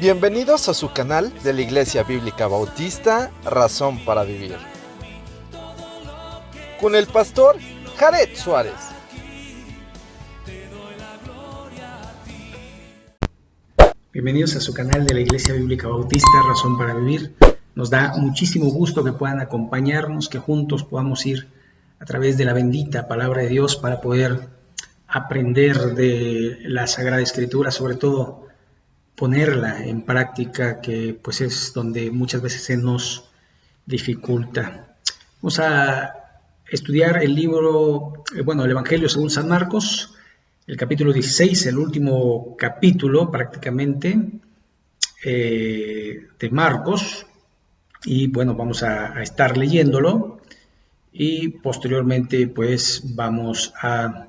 Bienvenidos a su canal de la Iglesia Bíblica Bautista, Razón para Vivir, con el pastor Jared Suárez. Bienvenidos a su canal de la Iglesia Bíblica Bautista, Razón para Vivir. Nos da muchísimo gusto que puedan acompañarnos, que juntos podamos ir a través de la bendita Palabra de Dios para poder aprender de la Sagrada Escritura, sobre todo ponerla en práctica, que pues es donde muchas veces se nos dificulta. Vamos a estudiar el libro, el Evangelio según San Marcos, el capítulo 16, el último capítulo prácticamente de Marcos, y bueno, vamos a estar leyéndolo y posteriormente pues vamos a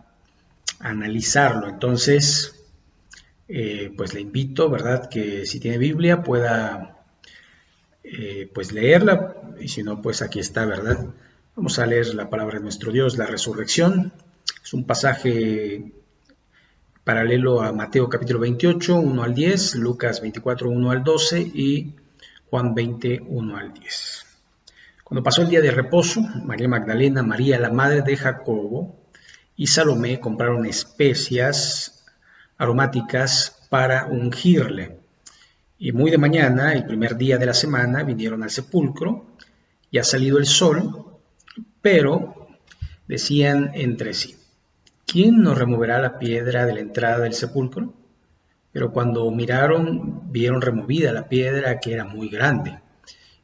analizarlo. Entonces, pues le invito, ¿verdad?, que si tiene Biblia pueda pues leerla, y si no, pues aquí está, ¿verdad? Vamos a leer la palabra de nuestro Dios, la resurrección. Es un pasaje paralelo a Mateo capítulo 28, 1 al 10, Lucas 24, 1 al 12 y Juan 20, 1 al 10. Cuando pasó el día de reposo, María Magdalena, María la madre de Jacobo y Salomé compraron especias aromáticas para ungirle. Y muy de mañana, el primer día de la semana, vinieron al sepulcro, y ha salido el sol, pero decían entre sí: ¿quién nos removerá la piedra de la entrada del sepulcro? Pero cuando miraron, vieron removida la piedra, que era muy grande.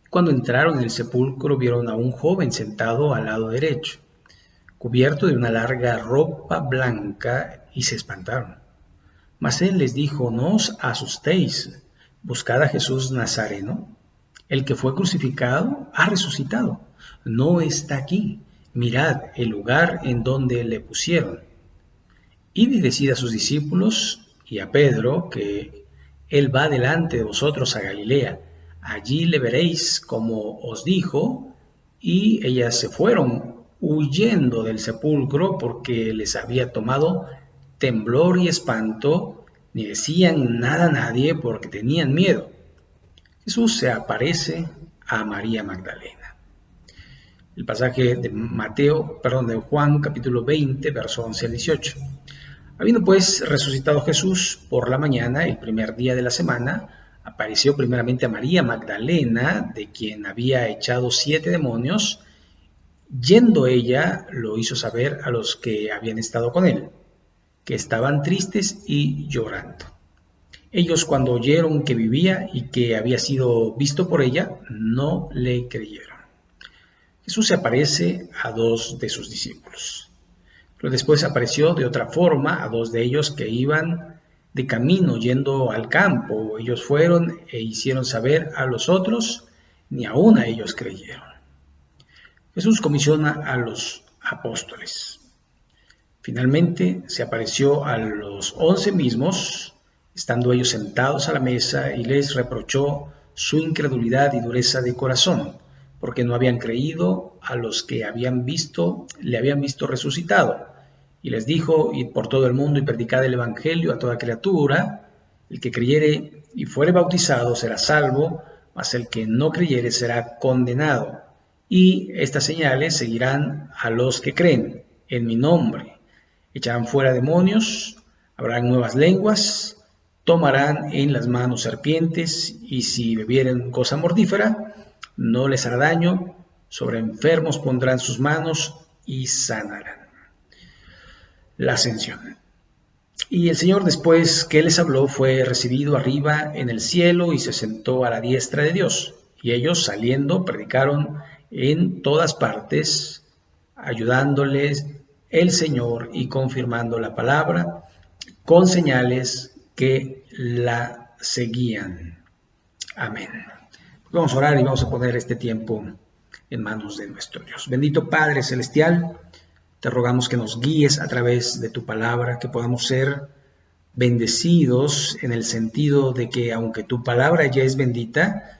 Cuando entraron en el sepulcro, vieron a un joven sentado al lado derecho, cubierto de una larga ropa blanca, y se espantaron. Mas él les dijo: no os asustéis, buscad a Jesús Nazareno, el que fue crucificado ha resucitado, no está aquí, mirad el lugar en donde le pusieron. Id y decid a sus discípulos y a Pedro que él va delante de vosotros a Galilea, allí le veréis como os dijo. Y ellas se fueron huyendo del sepulcro, porque les había tomado temblor y espanto, ni decían nada a nadie porque tenían miedo. Jesús se aparece a María Magdalena. El pasaje de de Juan capítulo 20, verso 11 al 18. Habiendo pues resucitado Jesús por la mañana, el primer día de la semana, apareció primeramente a María Magdalena, de quien había echado 7 demonios. Yendo ella, lo hizo saber a los que habían estado con él, que estaban tristes y llorando. Ellos, cuando oyeron que vivía y que había sido visto por ella, no le creyeron. Jesús se aparece a 2 de sus discípulos. Pero después apareció de otra forma a 2 de ellos que iban de camino yendo al campo. Ellos fueron e hicieron saber a los otros, ni aun a ellos creyeron. Jesús comisiona a los apóstoles. Finalmente se apareció a los 11 mismos, estando ellos sentados a la mesa, y les reprochó su incredulidad y dureza de corazón, porque no habían creído a los que le habían visto resucitado. Y les dijo: id por todo el mundo y predicad el evangelio a toda criatura. El que creyere y fuere bautizado será salvo, mas el que no creyere será condenado. Y estas señales seguirán a los que creen en mi nombre: echarán fuera demonios, hablarán nuevas lenguas, tomarán en las manos serpientes, y si bebieren cosa mortífera, no les hará daño. Sobre enfermos pondrán sus manos y sanarán. La ascensión. Y el Señor, después que les habló, fue recibido arriba en el cielo y se sentó a la diestra de Dios. Y ellos, saliendo, predicaron en todas partes, ayudándoles el Señor y confirmando la palabra con señales que la seguían. Amén. Vamos a orar y vamos a poner este tiempo en manos de nuestro Dios. Bendito Padre Celestial, te rogamos que nos guíes a través de tu palabra, que podamos ser bendecidos en el sentido de que, aunque tu palabra ya es bendita,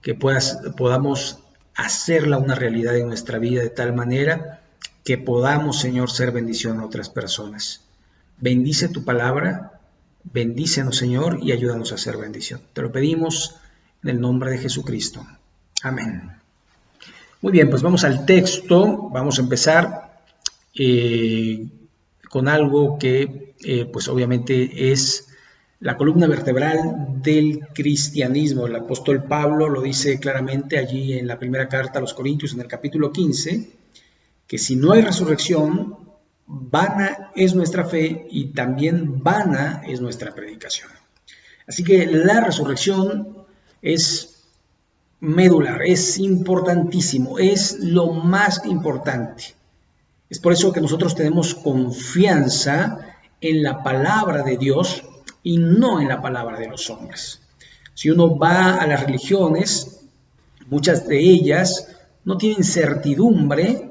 que podamos hacerla una realidad en nuestra vida de tal manera que podamos, Señor, ser bendición a otras personas. Bendice tu palabra, Bendícenos, Señor, y ayúdanos a hacer bendición. Te lo pedimos en el nombre de Jesucristo. Amén. Muy bien, pues vamos al texto. Vamos a empezar con algo que, pues obviamente es la columna vertebral del cristianismo. El apóstol Pablo lo dice claramente allí en la primera carta a los Corintios, en el capítulo 15, que si no hay resurrección, vana es nuestra fe y también vana es nuestra predicación. Así que la resurrección es medular, es importantísimo, es lo más importante. Es por eso que nosotros tenemos confianza en la palabra de Dios y no en la palabra de los hombres. Si uno va a las religiones, muchas de ellas no tienen certidumbre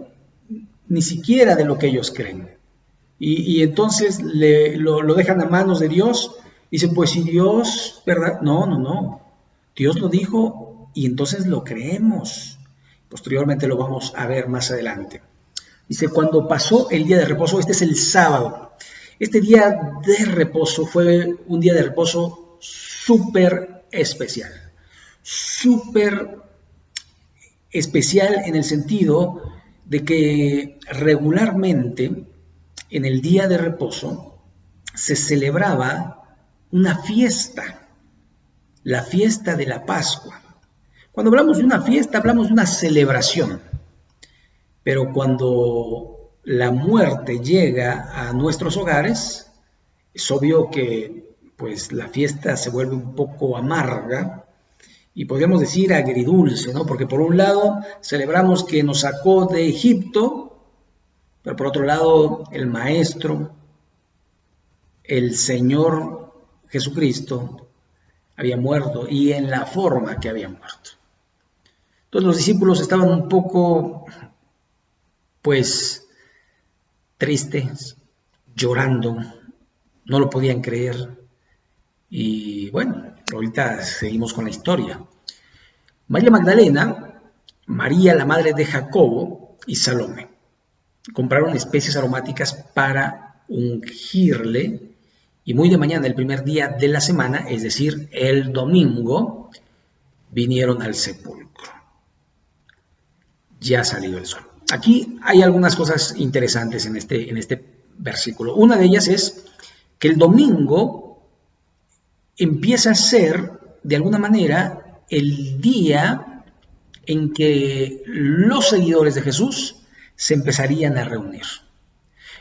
ni siquiera de lo que ellos creen. Y entonces lo dejan a manos de Dios. Dicen, pues si Dios, ¿verdad? No. Dios lo dijo y entonces lo creemos. Posteriormente lo vamos a ver más adelante. Dice, cuando pasó el día de reposo, este es el sábado. Este día de reposo fue un día de reposo súper especial. Súper especial en el sentido de que regularmente en el día de reposo se celebraba una fiesta, la fiesta de la Pascua. Cuando hablamos de una fiesta, hablamos de una celebración, pero cuando la muerte llega a nuestros hogares, es obvio que pues la fiesta se vuelve un poco amarga, y podríamos decir agridulce, ¿no? Porque por un lado celebramos que nos sacó de Egipto, pero por otro lado el Maestro, el Señor Jesucristo, había muerto y en la forma que había muerto. Entonces los discípulos estaban un poco, pues, tristes, llorando, no lo podían creer. Y bueno, ahorita seguimos con la historia. María Magdalena, María la madre de Jacobo y Salomé compraron especies aromáticas para ungirle y muy de mañana, el primer día de la semana, es decir, el domingo, vinieron al sepulcro. Ya ha salido el sol. Aquí hay algunas cosas interesantes en este versículo. Una de ellas es que el domingo empieza a ser, de alguna manera, el día en que los seguidores de Jesús se empezarían a reunir.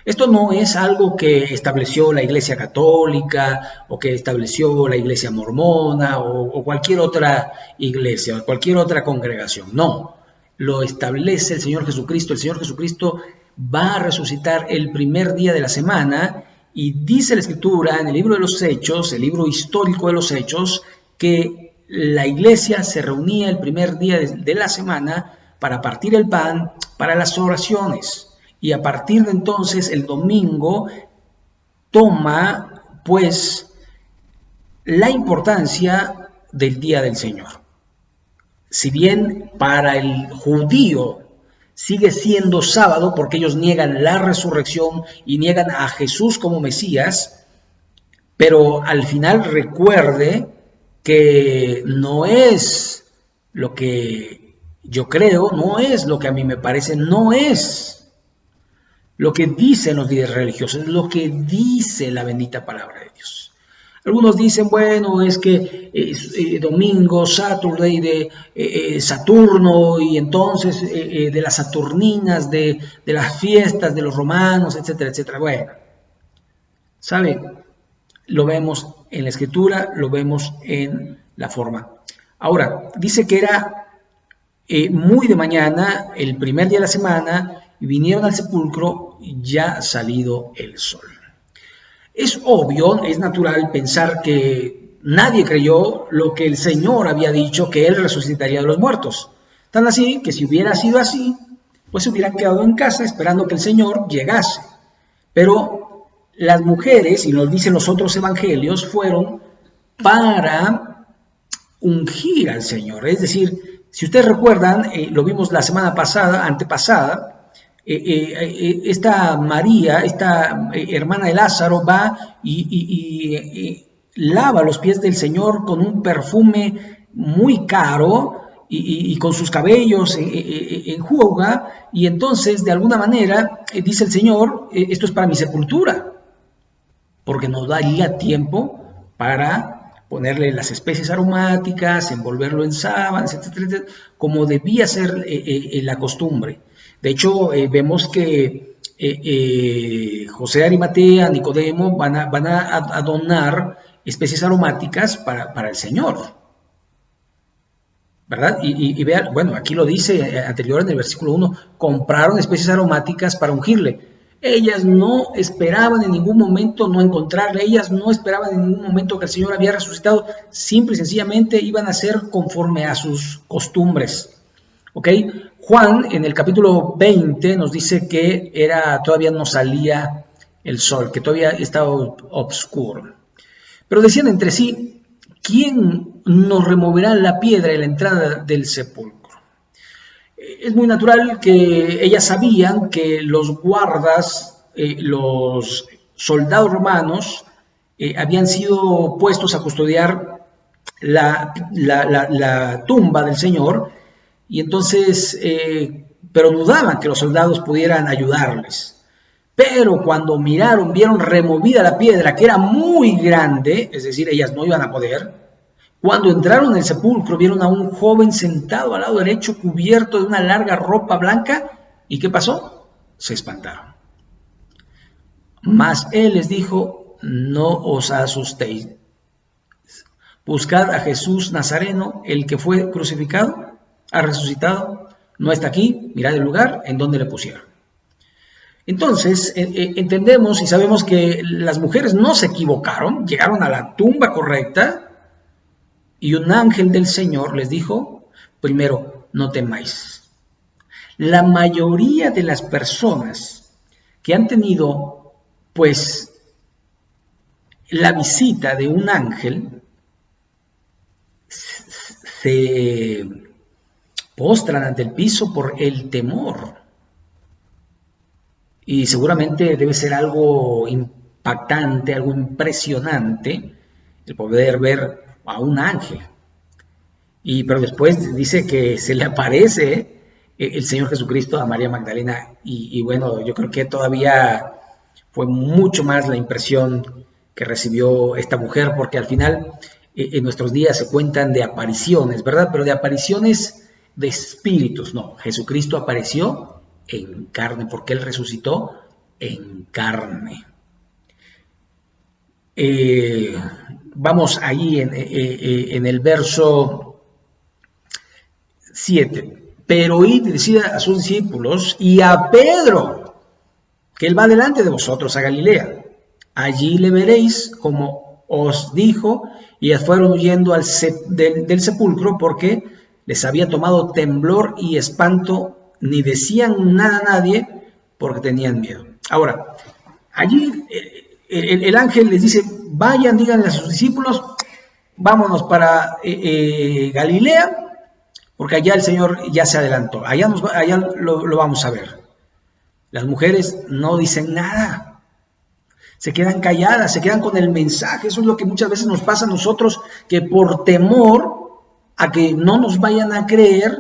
Esto no es algo que estableció la Iglesia Católica o que estableció la Iglesia Mormona o cualquier otra iglesia o cualquier otra congregación. No, lo establece el Señor Jesucristo. El Señor Jesucristo va a resucitar el primer día de la semana. Y dice la Escritura en el libro de los Hechos, el libro histórico de los Hechos, que la iglesia se reunía el primer día de la semana para partir el pan, para las oraciones. Y a partir de entonces, el domingo toma, pues, la importancia del día del Señor. Si bien para el judío sigue siendo sábado porque ellos niegan la resurrección y niegan a Jesús como Mesías, pero al final recuerde que no es lo que yo creo, no es lo que a mí me parece, no es lo que dicen los líderes religiosos, es lo que dice la bendita palabra de Dios. Algunos dicen, bueno, es que domingo, Saturday de Saturno, y entonces de las Saturninas, de las fiestas de los romanos, etcétera, etcétera. Bueno, ¿sabe? Lo vemos en la Escritura, lo vemos en la forma. Ahora, dice que era muy de mañana, el primer día de la semana, y vinieron al sepulcro ya salido el sol. Es obvio, es natural pensar que nadie creyó lo que el Señor había dicho, que Él resucitaría de los muertos. Tan así que si hubiera sido así, pues se hubieran quedado en casa esperando que el Señor llegase. Pero las mujeres, y nos dicen los otros evangelios, fueron para ungir al Señor. Es decir, si ustedes recuerdan, lo vimos la semana pasada, antepasada, esta María, esta hermana de Lázaro, va y lava los pies del Señor con un perfume muy caro y con sus cabellos enjuaga, y entonces de alguna manera dice el Señor, esto es para mi sepultura, porque nos daría tiempo para ponerle las especies aromáticas, envolverlo en sábanas, etcétera, etcétera, como debía ser la costumbre. De hecho, vemos que José de Arimatea, Nicodemo, van a donar especies aromáticas para el Señor, ¿verdad? Y vean, bueno, aquí lo dice anterior en el versículo 1, compraron especies aromáticas para ungirle. Ellas no esperaban en ningún momento no encontrarle, ellas no esperaban en ningún momento que el Señor había resucitado, simple y sencillamente iban a ser conforme a sus costumbres. ¿Ok? Juan en el capítulo 20 nos dice que todavía no salía el sol, que todavía estaba oscuro. Pero decían entre sí, ¿quién nos removerá la piedra de la entrada del sepulcro? Es muy natural que ellas sabían que los guardas, los soldados romanos, habían sido puestos a custodiar la tumba del Señor, y entonces, pero dudaban que los soldados pudieran ayudarles. Pero cuando vieron removida la piedra, que era muy grande, es decir, ellas no iban a poder. Cuando entraron en el sepulcro, vieron a un joven sentado al lado derecho, cubierto de una larga ropa blanca. ¿Y qué pasó? Se espantaron. Mas él les dijo, no os asustéis. Buscad a Jesús Nazareno, el que fue crucificado, ha resucitado, no está aquí, mirad el lugar en donde le pusieron. Entonces, entendemos y sabemos que las mujeres no se equivocaron, llegaron a la tumba correcta, y un ángel del Señor les dijo, primero, no temáis. La mayoría de las personas que han tenido, pues, la visita de un ángel, se postran ante el piso por el temor. Y seguramente debe ser algo impactante, algo impresionante, el poder ver a un ángel. Pero después dice que se le aparece el Señor Jesucristo a María Magdalena, y bueno, yo creo que todavía fue mucho más la impresión que recibió esta mujer, porque al final en nuestros días se cuentan de apariciones, ¿verdad? Pero de apariciones de espíritus, no, Jesucristo apareció en carne, porque Él resucitó en carne. Vamos ahí en el verso 7. Pero id y decid a sus discípulos y a Pedro, que Él va delante de vosotros a Galilea. Allí le veréis, como os dijo, y fueron huyendo del sepulcro, porque les había tomado temblor y espanto, ni decían nada a nadie, porque tenían miedo. Ahora, allí el ángel les dice, vayan, díganle a sus discípulos, vámonos para Galilea, porque allá el Señor ya se adelantó, allá lo vamos a ver. Las mujeres no dicen nada, se quedan calladas, se quedan con el mensaje. Eso es lo que muchas veces nos pasa a nosotros, que por temor a que no nos vayan a creer,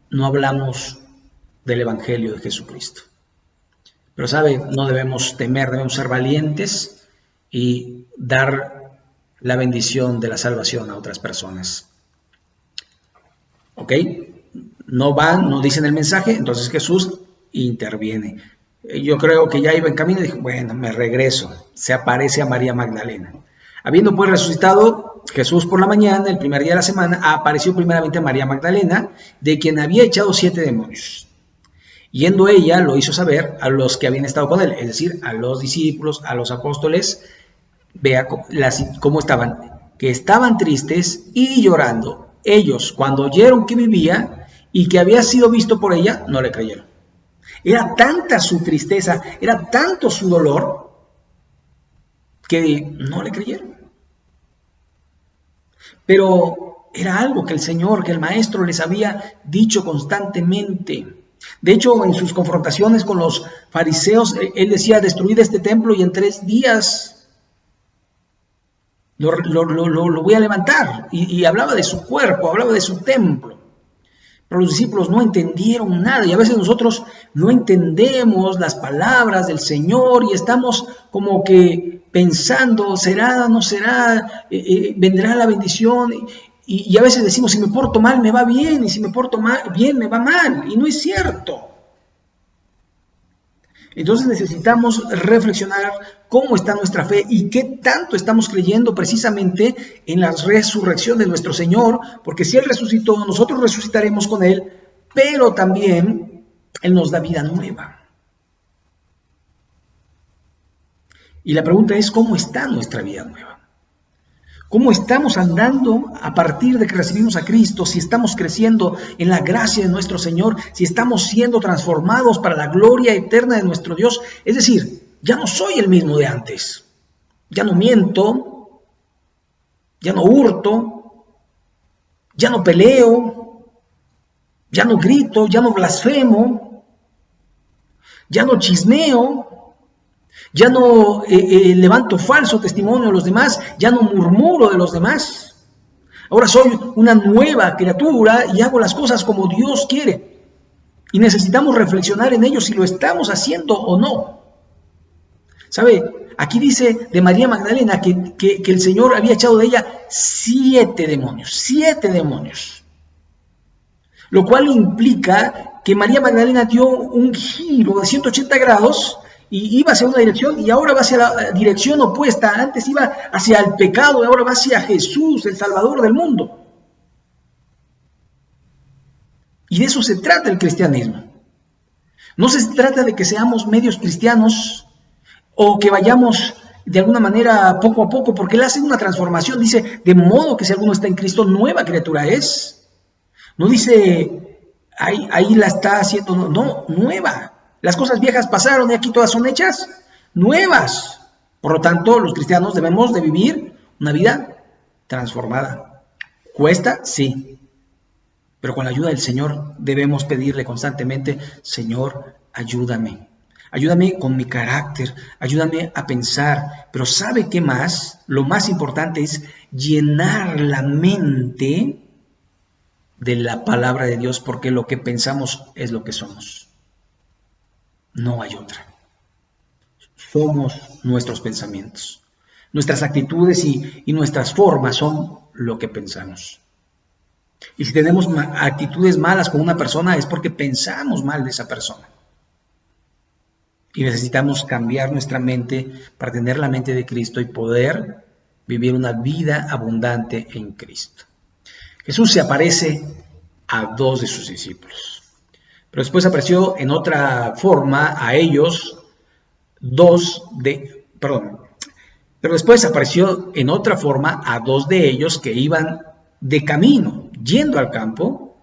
no hablamos del Evangelio de Jesucristo. Pero sabe, no debemos temer, debemos ser valientes y dar la bendición de la salvación a otras personas. ¿Ok? No van, no dicen el mensaje, entonces Jesús interviene. Yo creo que ya iba en camino y dijo, bueno, me regreso. Se aparece a María Magdalena. Habiendo pues resucitado Jesús por la mañana, el primer día de la semana, apareció primeramente a María Magdalena, de quien había echado 7 demonios. Yendo ella, lo hizo saber a los que habían estado con él, es decir, a los discípulos, a los apóstoles. Vea cómo estaban, que estaban tristes y llorando. Ellos, cuando oyeron que vivía y que había sido visto por ella, no le creyeron. Era tanta su tristeza, era tanto su dolor, que no le creyeron. Pero era algo que el Señor, que el Maestro les había dicho constantemente. De hecho, en sus confrontaciones con los fariseos, él decía, destruid este templo y en 3 días lo voy a levantar. Y hablaba de su cuerpo, hablaba de su templo. Pero los discípulos no entendieron nada y a veces nosotros no entendemos las palabras del Señor y estamos como que pensando, ¿será, no será? ¿Vendrá la bendición? Y a veces decimos, si me porto mal me va bien y si me porto bien me va mal. Y no es cierto. Entonces necesitamos reflexionar cómo está nuestra fe y qué tanto estamos creyendo precisamente en la resurrección de nuestro Señor, porque si Él resucitó, nosotros resucitaremos con Él, pero también Él nos da vida nueva. Y la pregunta es, ¿cómo está nuestra vida nueva? ¿Cómo estamos andando a partir de que recibimos a Cristo? Si estamos creciendo en la gracia de nuestro Señor, si estamos siendo transformados para la gloria eterna de nuestro Dios. Es decir, ya no soy el mismo de antes. Ya no miento, ya no hurto, ya no peleo, ya no grito, ya no blasfemo, ya no chismeo. Ya no levanto falso testimonio a los demás, ya no murmuro de los demás. Ahora soy una nueva criatura y hago las cosas como Dios quiere. Y necesitamos reflexionar en ello si lo estamos haciendo o no. ¿Sabe? Aquí dice de María Magdalena que el Señor había echado de ella 7 demonios. 7 demonios. Lo cual implica que María Magdalena dio un giro de 180 grados y iba hacia una dirección y ahora va hacia la dirección opuesta. Antes iba hacia el pecado y ahora va hacia Jesús, el Salvador del mundo. Y de eso se trata el cristianismo. No se trata de que seamos medios cristianos o que vayamos de alguna manera poco a poco, porque Él hace una transformación. Dice, de modo que si alguno está en Cristo, nueva criatura es. No dice, ahí la está haciendo, no, nueva. Las cosas viejas pasaron y aquí todas son hechas nuevas. Por lo tanto, los cristianos debemos de vivir una vida transformada. ¿Cuesta? Sí. Pero con la ayuda del Señor debemos pedirle constantemente, Señor, ayúdame. Ayúdame con mi carácter, ayúdame a pensar. Pero ¿sabe qué más? Lo más importante es llenar la mente de la palabra de Dios, porque lo que pensamos es lo que somos. No hay otra. Somos nuestros pensamientos. Nuestras actitudes y nuestras formas son lo que pensamos. Y si tenemos actitudes malas con una persona es porque pensamos mal de esa persona. Y necesitamos cambiar nuestra mente para tener la mente de Cristo y poder vivir una vida abundante en Cristo. Jesús se aparece a 2 de sus discípulos. Pero después apareció en otra forma a ellos pero después apareció en otra forma a 2 de ellos que iban de camino, yendo al campo.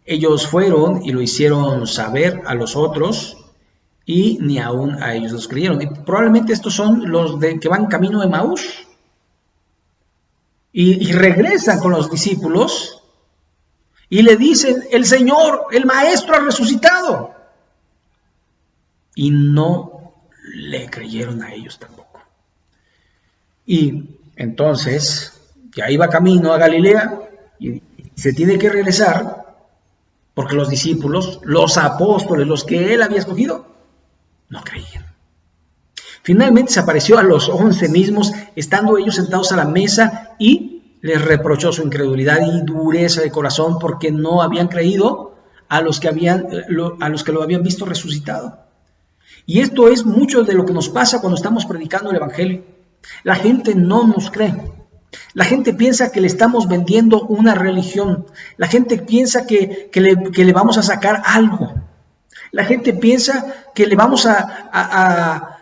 Ellos fueron y lo hicieron saber a los otros y ni aún a ellos los creyeron. Y probablemente estos son los que van camino de Emaús y regresan con los discípulos. Y le dicen, el Señor, el Maestro ha resucitado. Y no le creyeron a ellos tampoco. Y entonces, ya iba camino a Galilea y se tiene que regresar porque los discípulos, los apóstoles, los que él había escogido, no creían. Finalmente se apareció a los 11 mismos, estando ellos sentados a la mesa y les reprochó su incredulidad y dureza de corazón porque no habían creído a los que lo habían visto resucitado. Y esto es mucho de lo que nos pasa cuando estamos predicando el Evangelio. La gente no nos cree. La gente piensa que le estamos vendiendo una religión. La gente piensa que le vamos a sacar algo. La gente piensa que le vamos a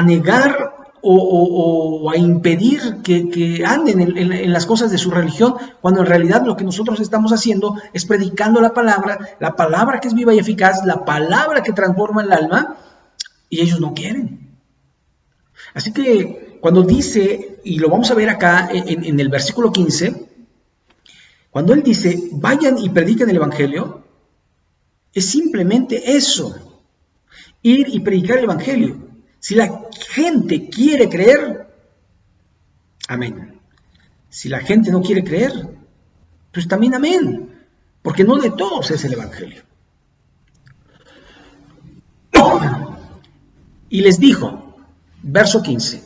negar o a impedir que anden en las cosas de su religión, cuando en realidad lo que nosotros estamos haciendo es predicando la palabra que es viva y eficaz, la palabra que transforma el alma, y ellos no quieren. Así que cuando dice, y lo vamos a ver acá en el versículo 15, cuando él dice, vayan y prediquen el Evangelio, Es simplemente eso. Ir y predicar el evangelio. Si la gente quiere creer, amén. Si la gente no quiere creer, pues también amén. Porque no de todos es el evangelio. Y les dijo, verso 15,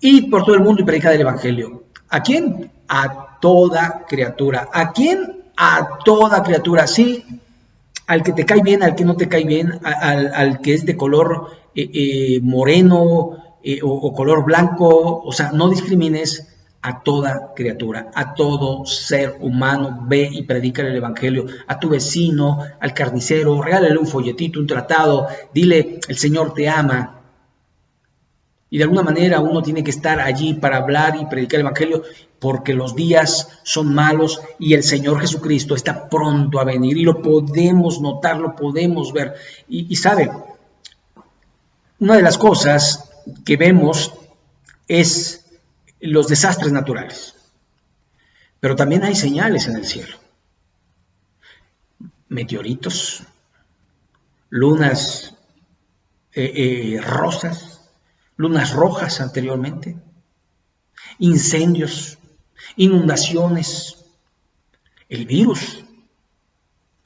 id por todo el mundo y predicad el evangelio. ¿A quién? A toda criatura. ¿A quién? A toda criatura. Sí, al que te cae bien, al que no te cae bien, al que es de color moreno o color blanco. O sea, no discrimines. A toda criatura, a todo ser humano, ve y predica el evangelio, a tu vecino, al carnicero, regálale un folletito, un tratado, dile, el Señor te ama. Y de alguna manera uno tiene que estar allí para hablar y predicar el evangelio, porque los días son malos y el Señor Jesucristo está pronto a venir, y lo podemos notar, lo podemos ver. Y sabe, una de las cosas que vemos es los desastres naturales, pero también hay señales en el cielo. Meteoritos, lunas rosas, lunas rojas anteriormente, incendios, inundaciones, el virus.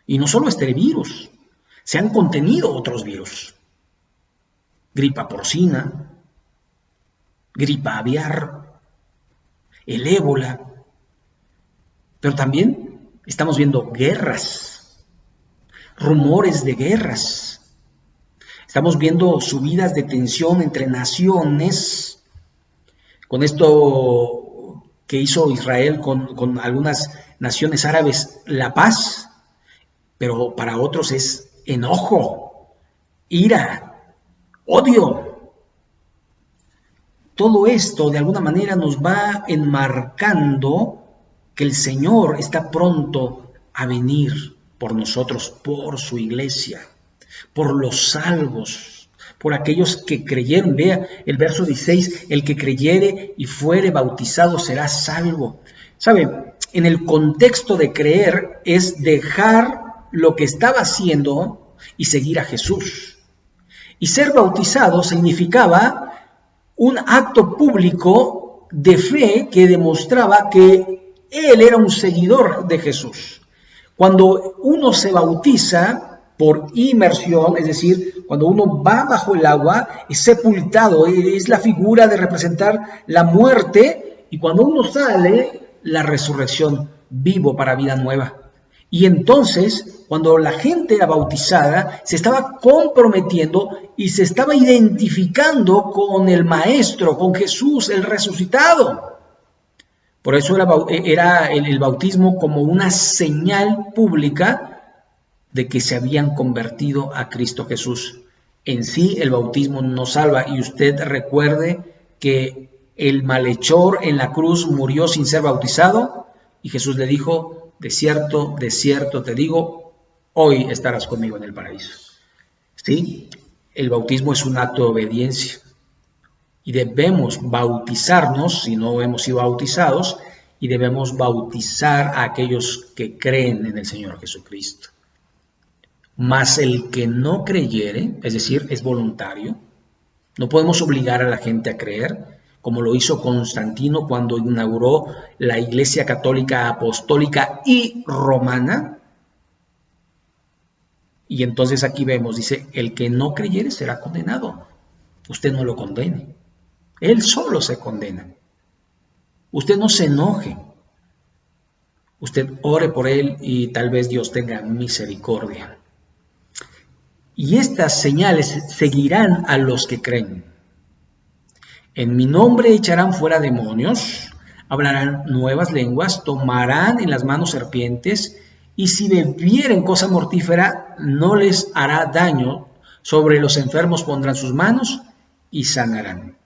Y no solo este virus, se han contenido otros virus. Gripa porcina, gripa aviar, el ébola, pero también estamos viendo guerras, rumores de guerras, estamos viendo subidas de tensión entre naciones, con esto que hizo Israel con algunas naciones árabes, la paz, pero para otros es enojo, ira, odio. Todo esto de alguna manera nos va enmarcando que el Señor está pronto a venir por nosotros, por su iglesia, por los salvos, por aquellos que creyeron. Vea el verso 16, el que creyere y fuere bautizado será salvo. ¿Sabe? En el contexto de creer es dejar lo que estaba haciendo y seguir a Jesús. Y ser bautizado significaba un acto público de fe que demostraba que él era un seguidor de Jesús. Cuando uno se bautiza por inmersión, es decir, cuando uno va bajo el agua, es sepultado, es la figura de representar la muerte, y cuando uno sale, la resurrección, vivo para vida nueva. Y entonces, cuando la gente era bautizada, se estaba comprometiendo y se estaba identificando con el Maestro, con Jesús, el resucitado. Por eso era el bautismo como una señal pública de que se habían convertido a Cristo Jesús. En sí, el bautismo no salva. Y usted recuerde que el malhechor en la cruz murió sin ser bautizado, y Jesús le dijo: de cierto te digo, hoy estarás conmigo en el paraíso. ¿Sí? El bautismo es un acto de obediencia y debemos bautizarnos si no hemos sido bautizados, y debemos bautizar a aquellos que creen en el Señor Jesucristo. Mas el que no creyere, es decir, es voluntario, no podemos obligar a la gente a creer, como lo hizo Constantino cuando inauguró la Iglesia Católica Apostólica y Romana. Y entonces aquí vemos, dice, el que no creyere será condenado. Usted no lo condene, él solo se condena. Usted no se enoje, usted ore por él y tal vez Dios tenga misericordia. Y estas señales seguirán a los que creen. En mi nombre echarán fuera demonios, hablarán nuevas lenguas, tomarán en las manos serpientes, y si bebieren cosa mortífera no les hará daño. Sobre los enfermos pondrán sus manos y sanarán.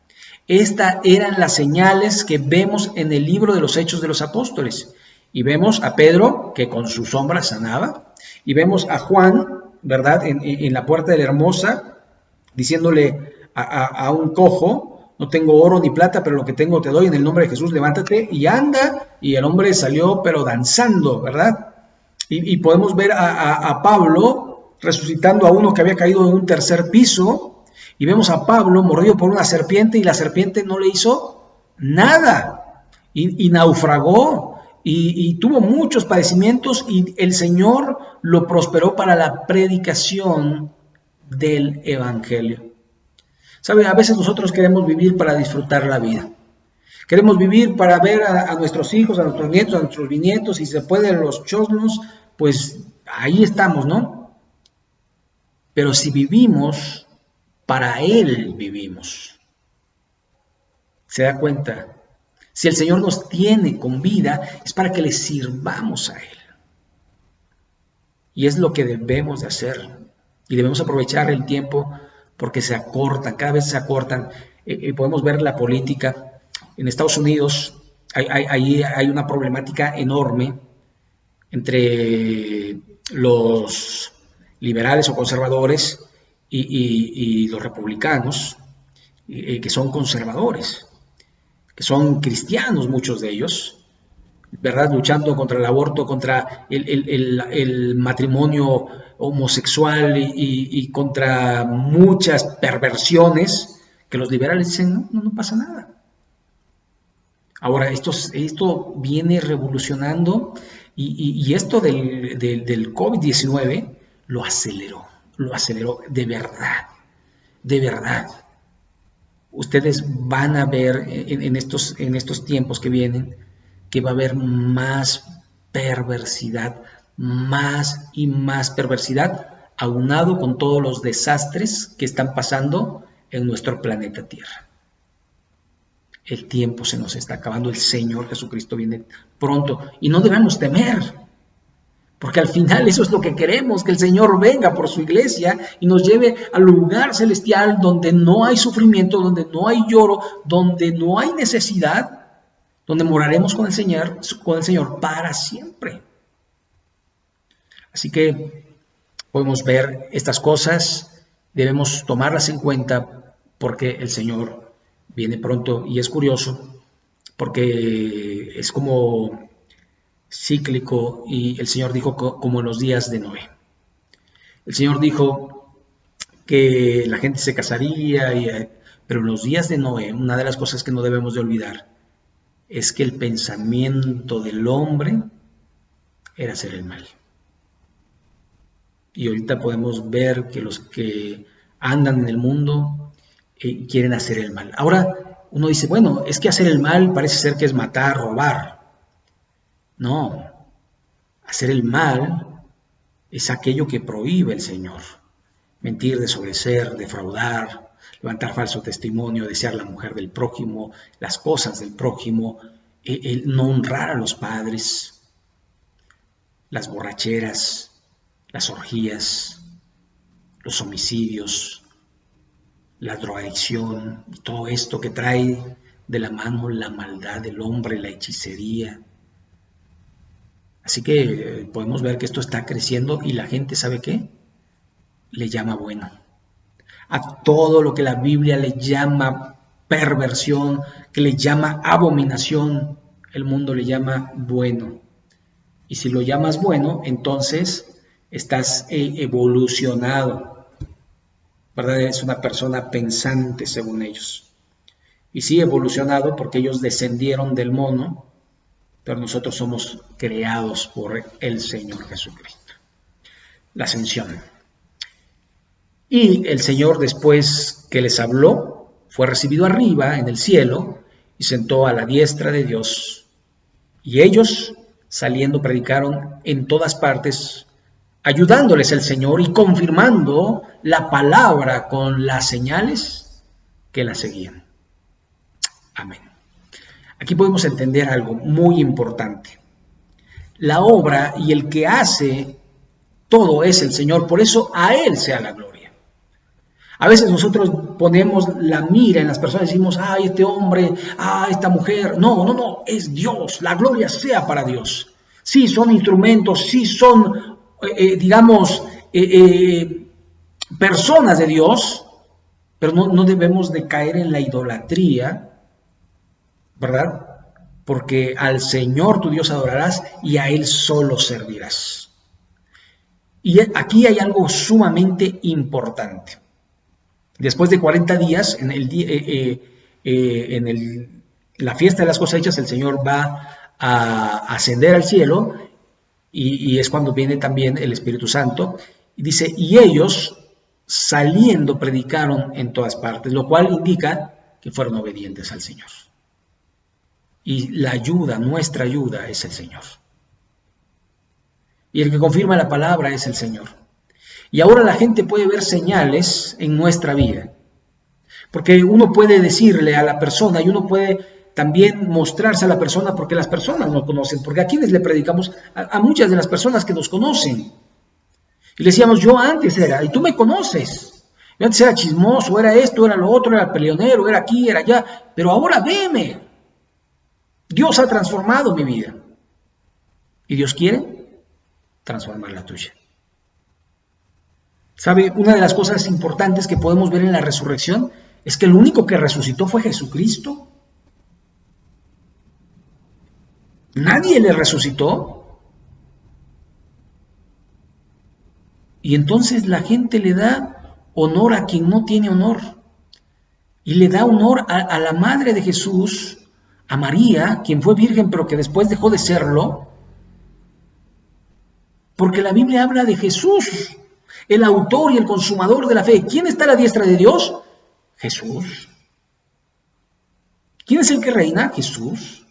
Estas eran las señales que vemos en el libro de los Hechos de los Apóstoles. Y vemos a Pedro, que con su sombra sanaba, y vemos a Juan, ¿verdad?, en la puerta de la Hermosa, diciéndole a un cojo: no tengo oro ni plata, pero lo que tengo te doy, en el nombre de Jesús levántate y anda. Y el hombre salió pero danzando, ¿verdad? Y podemos ver a Pablo resucitando a uno que había caído de un tercer piso, y vemos a Pablo mordido por una serpiente y la serpiente no le hizo nada, y naufragó, y tuvo muchos padecimientos, y el Señor lo prosperó para la predicación del Evangelio. ¿Sabe? A veces nosotros queremos vivir para disfrutar la vida. Queremos vivir para ver a nuestros hijos, a nuestros nietos, a nuestros bisnietos, y si se puede los chosnos, pues ahí estamos, ¿no? Pero si vivimos, para Él vivimos. ¿Se da cuenta? Si el Señor nos tiene con vida, es para que le sirvamos a Él. Y es lo que debemos de hacer. Y debemos aprovechar el tiempo porque se acortan, cada vez se acortan. Podemos ver la política. En Estados Unidos hay una problemática enorme entre los liberales o conservadores y los republicanos, que son conservadores, que son cristianos muchos de ellos, ¿verdad? Luchando contra el aborto, contra el matrimonio homosexual y contra muchas perversiones que los liberales dicen, no pasa nada. Ahora, esto viene revolucionando y esto del COVID-19 lo aceleró de verdad. Ustedes van a ver en estos tiempos que vienen que va a haber más perversidad, más y más perversidad, aunado con todos los desastres que están pasando en nuestro planeta Tierra. El tiempo se nos está acabando, el Señor Jesucristo viene pronto y no debemos temer, porque al final eso es lo que queremos, que el Señor venga por su iglesia y nos lleve al lugar celestial donde no hay sufrimiento, donde no hay lloro, donde no hay necesidad, donde moraremos con el Señor para siempre. Así que podemos ver estas cosas, debemos tomarlas en cuenta porque el Señor viene pronto. Y es curioso porque es como cíclico, y el Señor dijo como en los días de Noé. El Señor dijo que la gente se casaría, pero en los días de Noé, una de las cosas que no debemos de olvidar es que el pensamiento del hombre era hacer el mal. Y ahorita podemos ver que los que andan en el mundo quieren hacer el mal. Ahora uno dice, bueno, es que hacer el mal parece ser que es matar, robar. No, hacer el mal es aquello que prohíbe el Señor. Mentir, desobedecer, defraudar, levantar falso testimonio, desear la mujer del prójimo, las cosas del prójimo, el no honrar a los padres, las borracheras, las orgías, los homicidios, la drogadicción, todo esto que trae de la mano la maldad del hombre, la hechicería. Así que podemos ver que esto está creciendo y la gente, ¿sabe qué? Le llama bueno. A todo lo que la Biblia le llama perversión, que le llama abominación, el mundo le llama bueno. Y si lo llamas bueno, entonces estás evolucionado, ¿verdad? Eres una persona pensante según ellos. Y sí, evolucionado porque ellos descendieron del mono, pero nosotros somos creados por el Señor Jesucristo. La ascensión. Y el Señor, después que les habló, fue recibido arriba en el cielo y sentó a la diestra de Dios. Y ellos, saliendo, predicaron en todas partes, ayudándoles el Señor y confirmando la palabra con las señales que la seguían. Amén. Aquí podemos entender algo muy importante. La obra y el que hace todo es el Señor, por eso a Él sea la gloria. A veces nosotros ponemos la mira en las personas y decimos, ay, este hombre, ay, esta mujer. No, es Dios, la gloria sea para Dios. Sí, son instrumentos, sí son, personas de Dios, pero no debemos de caer en la idolatría, ¿verdad? Porque al Señor tu Dios adorarás y a Él solo servirás. Y aquí hay algo sumamente importante. Después de 40 días, la fiesta de las cosechas, el Señor va a ascender al cielo y es cuando viene también el Espíritu Santo. Y dice, y ellos saliendo predicaron en todas partes, lo cual indica que fueron obedientes al Señor. Y la ayuda, nuestra ayuda es el Señor. Y el que confirma la palabra es el Señor. Y ahora la gente puede ver señales en nuestra vida. Porque uno puede decirle a la persona y uno puede también mostrarse a la persona porque las personas no conocen. Porque a quienes le predicamos, a muchas de las personas que nos conocen. Y le decíamos, yo antes era, y tú me conoces. Yo antes era chismoso, era esto, era lo otro, era peleonero, era aquí, era allá. Pero ahora veme. Dios ha transformado mi vida. Y Dios quiere transformar la tuya. ¿Sabe? Una de las cosas importantes que podemos ver en la resurrección es que el único que resucitó fue Jesucristo. Nadie le resucitó. Y entonces la gente le da honor a quien no tiene honor. Y le da honor a la madre de Jesús, a María, quien fue virgen pero que después dejó de serlo. Porque la Biblia habla de Jesús, el autor y el consumador de la fe. ¿Quién está a la diestra de Dios? Jesús. ¿Quién es el que reina? Jesús.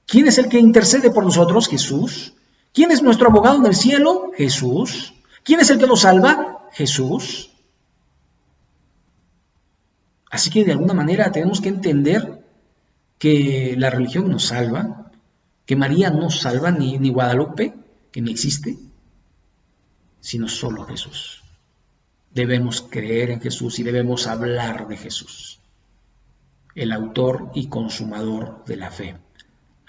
¿Quién es el que intercede por nosotros? Jesús. ¿Quién es nuestro abogado en el cielo? Jesús. ¿Quién es el que nos salva? Jesús. Así que de alguna manera tenemos que entender que la religión nos salva, que María no salva, ni Guadalupe, que ni existe, sino solo Jesús. Debemos creer en Jesús y debemos hablar de Jesús, el autor y consumador de la fe.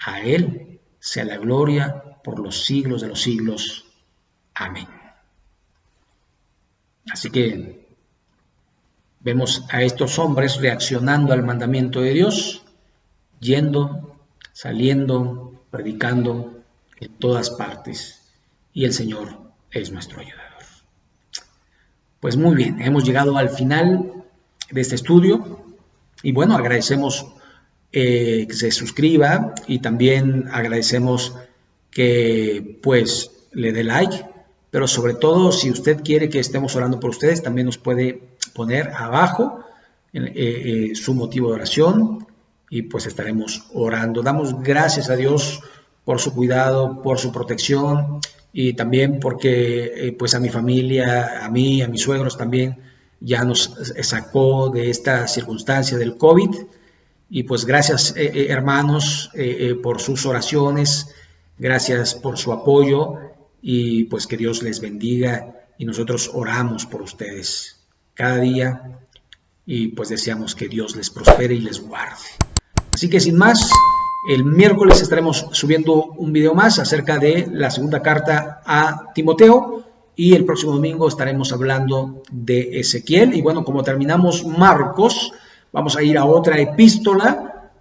A Él sea la gloria por los siglos de los siglos. Amén. Así que vemos a estos hombres reaccionando al mandamiento de Dios, yendo, saliendo, predicando en todas partes, y el Señor es nuestro ayudador. Pues muy bien, hemos llegado al final de este estudio, y bueno, agradecemos que se suscriba, y también agradecemos que pues le dé like, pero sobre todo si usted quiere que estemos orando por ustedes, también nos puede poner abajo su motivo de oración, y pues estaremos orando. Damos gracias a Dios por su cuidado, por su protección, y también porque pues a mi familia, a mí, a mis suegros también ya nos sacó de esta circunstancia del COVID. Y pues gracias hermanos por sus oraciones, gracias por su apoyo, y pues que Dios les bendiga, y nosotros oramos por ustedes cada día, y pues deseamos que Dios les prospere y les guarde. Así que sin más, el miércoles estaremos subiendo un video más acerca de la segunda carta a Timoteo, y el próximo domingo estaremos hablando de Ezequiel. Y bueno, como terminamos Marcos, vamos a ir a otra epístola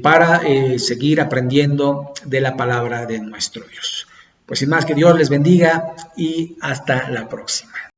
para seguir aprendiendo de la palabra de nuestro Dios. Pues sin más, que Dios les bendiga y hasta la próxima.